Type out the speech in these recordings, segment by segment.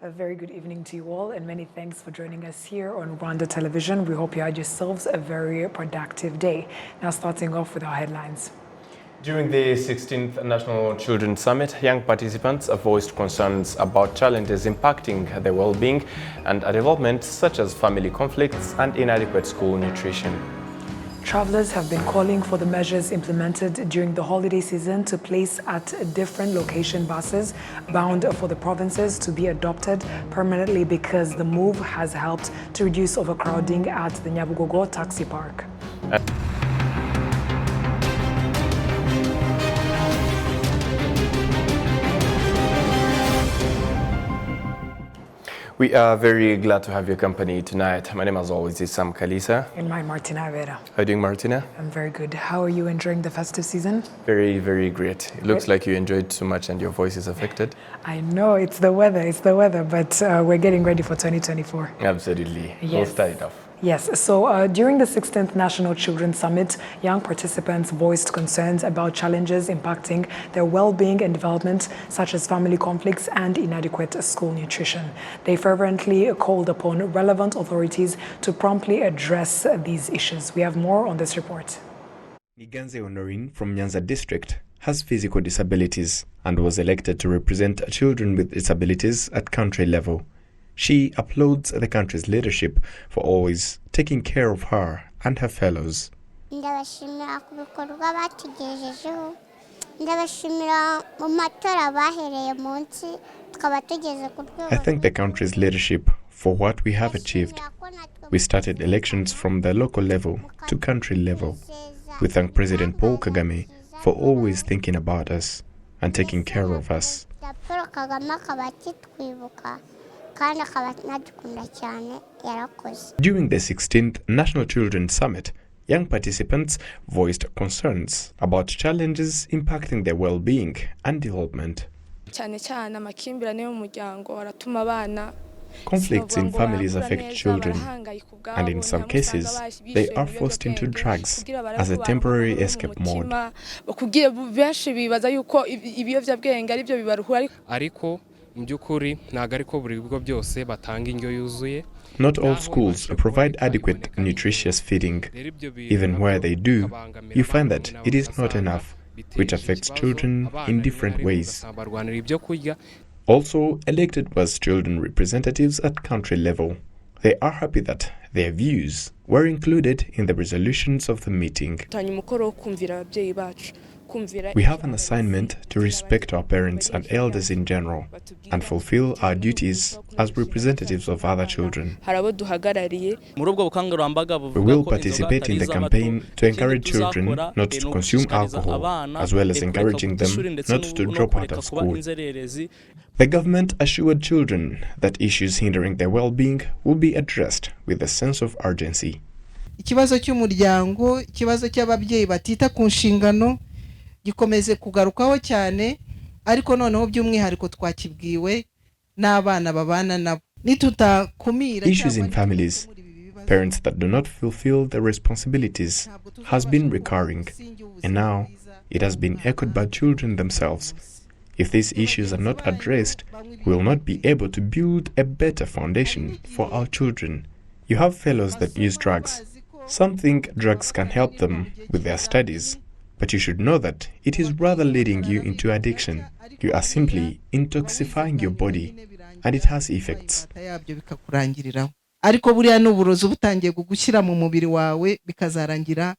A very good evening to you all, and many thanks for joining us here on Rwanda Television. We hope you had yourselves a very productive day. Now, starting off with our headlines. During the 16th National Children's Summit, young participants voiced concerns about challenges impacting their well-being and development, such as family conflicts and inadequate school nutrition. Travelers have been calling for the measures implemented during the holiday season to place at different location buses bound for the provinces to be adopted permanently because the move has helped to reduce overcrowding at the Nyabugogo taxi park. We are very glad to have your company tonight. My name, as always, is Sam Kalisa. And my Martina Vera. How are you doing, Martina? I'm very good. How are you enjoying the festive season? Very, very great. It looks like you enjoyed too much and your voice is affected. I know, it's the weather, but we're getting ready for 2024. Absolutely. Yes. We'll start it off. Yes, so during the 16th National Children's Summit, young participants voiced concerns about challenges impacting their well-being and development, such as family conflicts and inadequate school nutrition. They fervently called upon relevant authorities to promptly address these issues. We have more on this report. Niganze Honorine from Nyanza district has physical disabilities and was elected to represent children with disabilities at country level. She applauds the country's leadership for always taking care of her and her fellows. I thank the country's leadership for what we have achieved. We started elections from the local level to country level. We thank President Paul Kagame for always thinking about us and taking care of us. During the 16th National Children's Summit, young participants voiced concerns about challenges impacting their well-being and development. Conflicts in families affect children, and in some cases, they are forced into drugs as a temporary escape mode. Not all schools provide adequate nutritious feeding. Even where they do, you find that it is not enough, which affects children in different ways. Also elected was children representatives at country level. They are happy that their views were included in the resolutions of the meeting. We have an assignment to respect our parents and elders in general and fulfill our duties as representatives of other children. We will participate in the campaign to encourage children not to consume alcohol, as well as encouraging them not to drop out of school. The government assured children that issues hindering their well-being will be addressed with a sense of urgency. Ikibazo cy'umuryango, ikibazo cy'ababyeyi batita ku nshingano gikomeze kugarukaho cyane, ariko noneho by'umwihariko twakibwiwe n'abana babana nabo. Issues in families, parents that do not fulfill their responsibilities, has been recurring, and now it has been echoed by children themselves. If these issues are not addressed, we will not be able to build a better foundation for our children. You have fellows that use drugs. Some think drugs can help them with their studies, but you should know that it is rather leading you into addiction. You are simply intoxifying your body, and it has effects. Ariko buriya n'uburozi butangiye kugushyira mu mubiri wawe bikazarangira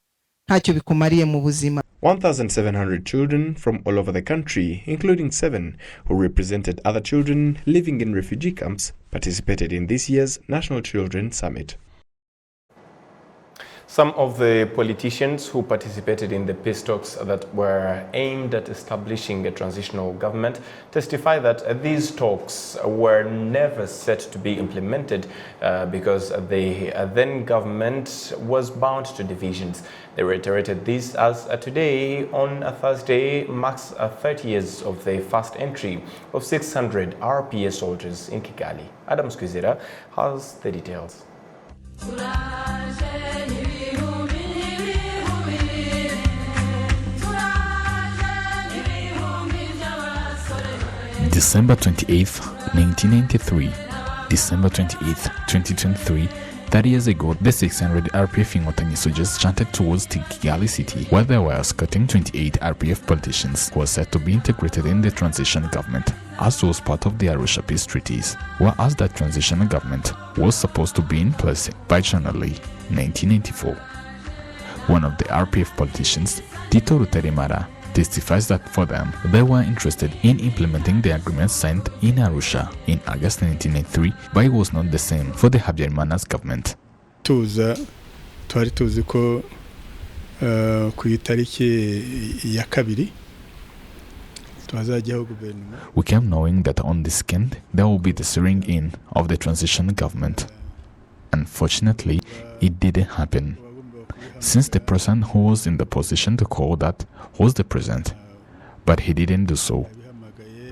ntacyo bikumariye mu buzima. 1,700 children from all over the country, including 7 who represented other children living in refugee camps, participated in this year's National Children's Summit. Some of the politicians who participated in the peace talks that were aimed at establishing a transitional government testify that these talks were never set to be implemented because the then government was bound to divisions. They reiterated this as today, on a Thursday, marks 30 years of the first entry of 600 RPA soldiers in Kigali. Adam Squizera has the details. December 28th, 1993. December 28th, 2023. 30 years ago, the 600 RPF Inkotanyi soldiers chanted towards the Kigali city, where they were escorting 28 RPF politicians who were said to be integrated in the transition government, as was part of the Arusha peace treaties, whereas that transitional government was supposed to be in place by January 1994. One of the RPF politicians, Tito Rutaremara, testifies that for them, they were interested in implementing the agreement signed in Arusha in August 1993, but it was not the same for the Habyarimana's government. Twari tuzi ko ku itariki ya kabiri twazajyaho guverinoma. We came knowing that on the 2nd there will be the swearing in of the transition government. Unfortunately, it didn't happen, since the person who was in the position to call that was the president, but he didn't do so.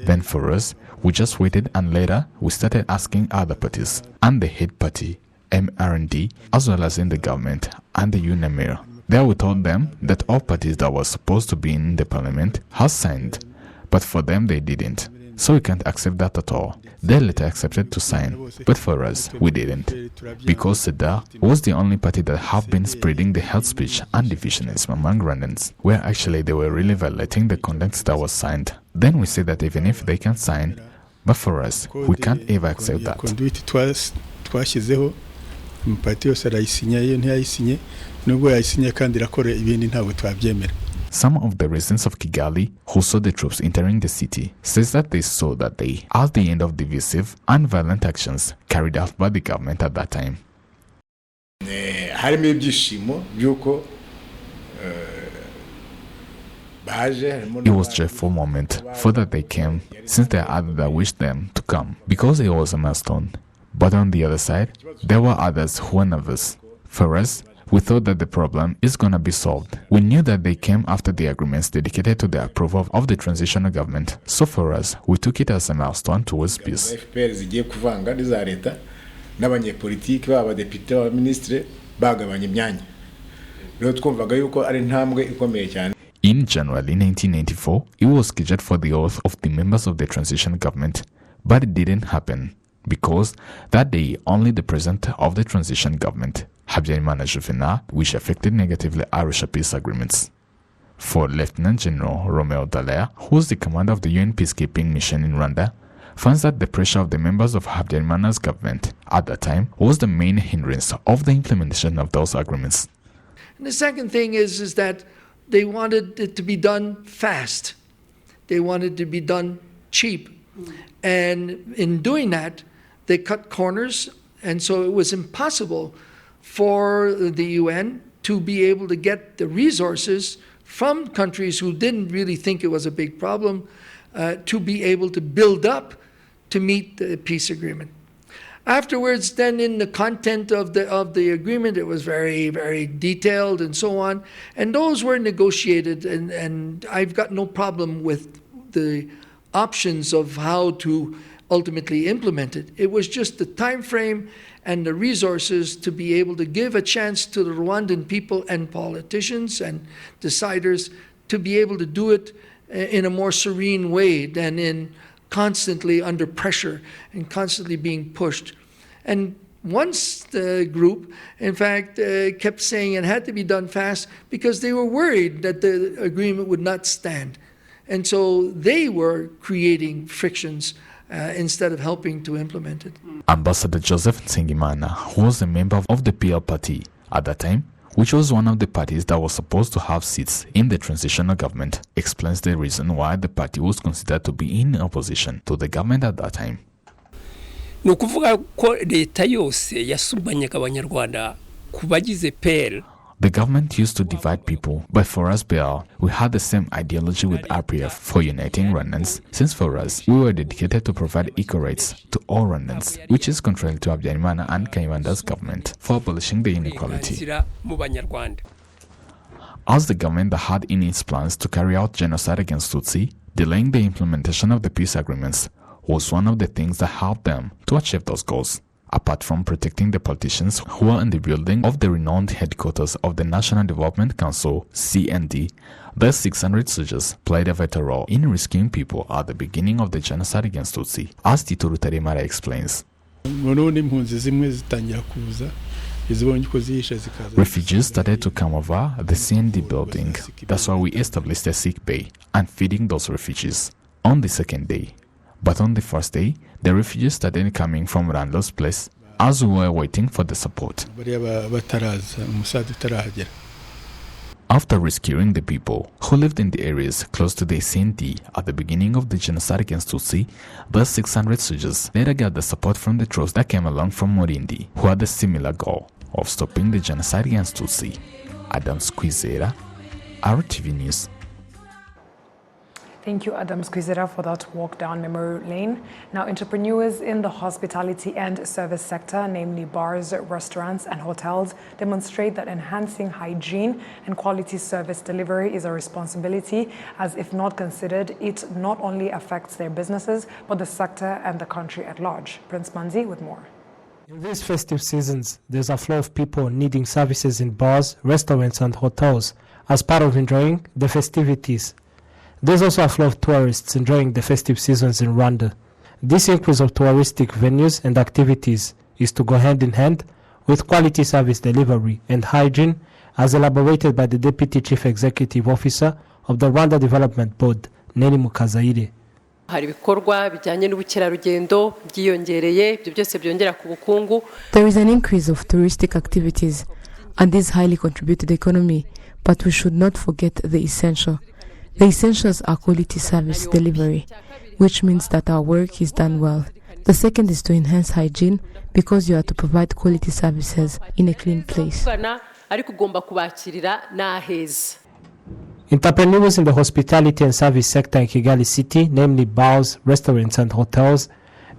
Then for us, we just waited, and later we started asking other parties and the head party, MRND, as well as in the government and the UNAMIR. There we told them that all parties that were supposed to be in the parliament had signed, but for them they didn't. So we can't accept that at all. They later accepted to sign, but for us, we didn't. Because SEDA was the only party that have been spreading the hate speech and divisionism among Rwandans, where actually they were really violating the conduct that was signed. Then we say that even if they can sign, but for us, we can't ever accept that. Twashyizeho umupati yose arayisinye, iyo ntiyayisinye nubwo yayisinye kandi irakora ibindi ntabwo twabyemera. Some of the residents of Kigali who saw the troops entering the city says that they saw that they are the end of divisive and violent actions carried out by the government at that time. Harimo ibyishimo byuko It was a joyful moment for that they came, since there are others that wished them to come, because it was a milestone. But on the other side, there were others who were nervous. For us, we thought that the problem is gonna be solved. We knew that they came after the agreements dedicated to the approval of the transitional government. So for us, we took it as a milestone towards peace. FPR zigiye kuvanga n'iza leta n'abanyepolitiki b'abadepite b'abaminisitiri bagabanya imyanya. Rero twumvaga yuko ari intambwe ikomeye cyane. In January 1994, it was scheduled for the oath of the members of the transition government, but it didn't happen, because that day only the president of the transition government, Habyarimana Juvenal, which affected negatively Arusha peace agreements. For Lieutenant General Romeo Dallaire, who was the commander of the UN peacekeeping mission in Rwanda, finds that the pressure of the members of Habyarimana's government at that time was the main hindrance of the implementation of those agreements. And the second thing is that they wanted it to be done fast. They wanted it to be done cheap. And in doing that, they cut corners, and so it was impossible for the UN to be able to get the resources from countries who didn't really think it was a big problem to be able to build up to meet the peace agreement. Afterwards, then in the content of the agreement, it was very, very detailed and so on, and those were negotiated, and I've got no problem with the options of how to ultimately implement it. It was just the time frame and the resources to be able to give a chance to the Rwandan people and politicians and deciders to be able to do it in a more serene way than in constantly under pressure and constantly being pushed. And once the group, in fact, kept saying it had to be done fast because they were worried that the agreement would not stand. And so they were creating frictions instead of helping to implement it. Ambassador Joseph Nsengimana, who was a member of the PL party at that time, which was one of the parties that was supposed to have seats in the transitional government, explains the reason why the party was considered to be in opposition to the government at that time. Ni ukuvuga ko leta yose yasubanyaga abanyarwanda ku bagize PL. The government used to divide people, but for us PL, we had the same ideology with RPF for uniting Rwandans, since for us, we were dedicated to provide equal rights to all Rwandans, which is contrary to Habyarimana and Kayibanda's government for abolishing the inequality. As the government that had in its plans to carry out genocide against Tutsi, delaying the implementation of the peace agreements was one of the things that helped them to achieve those goals. Apart from protecting the politicians who are in the building of the renowned headquarters of the National Development Council, CND, the 600 soldiers played a vital role in rescuing people at the beginning of the genocide against Tutsi, as Tito Rutaremara explains. Refugees started to come over the CND building. That's why we established a sick bay and feeding those refugees on the second day. But on the first day, the refugees started coming from Randall's place as we were waiting for the support. After rescuing the people who lived in the areas close to the CND at the beginning of the genocide against Tutsi, the 600 soldiers later got the support from the troops that came along from Morindi, who had a similar goal of stopping the genocide against Tutsi. Adam Squizera, RTV News. Thank you, Adam Squizera, for that walk down memory lane. Now, entrepreneurs in the hospitality and service sector, namely bars, restaurants, and hotels, demonstrate that enhancing hygiene and quality service delivery is a responsibility, as if not considered, it not only affects their businesses, but the sector and the country at large. Prince Manzi with more. In these festive seasons, there's a flow of people needing services in bars, restaurants, and hotels as part of enjoying the festivities. There's also a flow of tourists enjoying the festive seasons in Rwanda. This increase of touristic venues and activities is to go hand in hand with quality service delivery and hygiene, as elaborated by the Deputy Chief Executive Officer of the Rwanda Development Board, Neri Mukazaire. Hari ibikorwa bijyanye n'ubukerarugendo byiyongereye, ibyo byose byongera ku bukungu. There is an increase of touristic activities, and this highly contribute to the economy, but we should not forget the essential. The essentials are quality service delivery, which means that our work is done well. The second is to enhance hygiene, because you are to provide quality services in a clean place. Entrepreneurs in the hospitality and service sector in Kigali City, namely bars, restaurants, and hotels,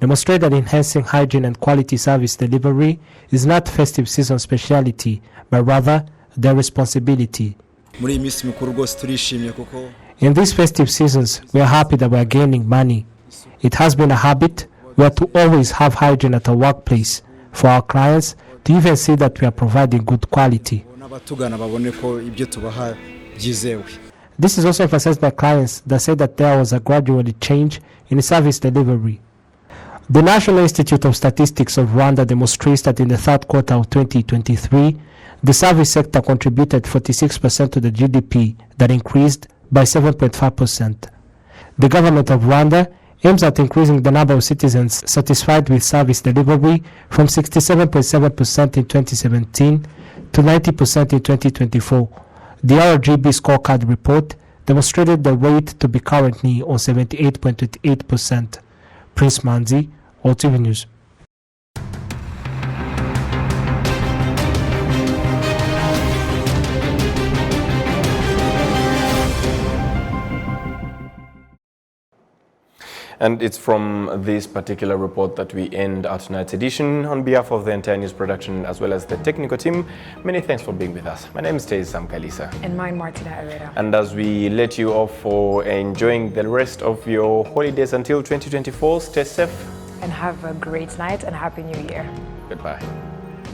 demonstrate that enhancing hygiene and quality service delivery is not festive season speciality, but rather their responsibility. In these festive seasons, we are happy that we are gaining money. It has been a habit. We are to always have hygiene at our workplace for our clients, to even see that we are providing good quality. This is also emphasized by clients that say that there was a gradual change in service delivery. The National Institute of Statistics of Rwanda demonstrates that in the third quarter of 2023, the service sector contributed 46% to the GDP, that increased by 7.5%. The government of Rwanda aims at increasing the number of citizens satisfied with service delivery from 67.7% in 2017 to 90% in 2024. The RGB scorecard report demonstrated the rate to be currently on 78.28%. Prince Manzi, OTV News. And it's from this particular report that we end our tonight's edition. On behalf of the entire news production as well as the technical team, many thanks for being with us. My name is Sam Kalisa. And mine, Martina Herrera. And as we let you off for enjoying the rest of your holidays until 2024, stay safe. And have a great night and Happy New Year. Goodbye.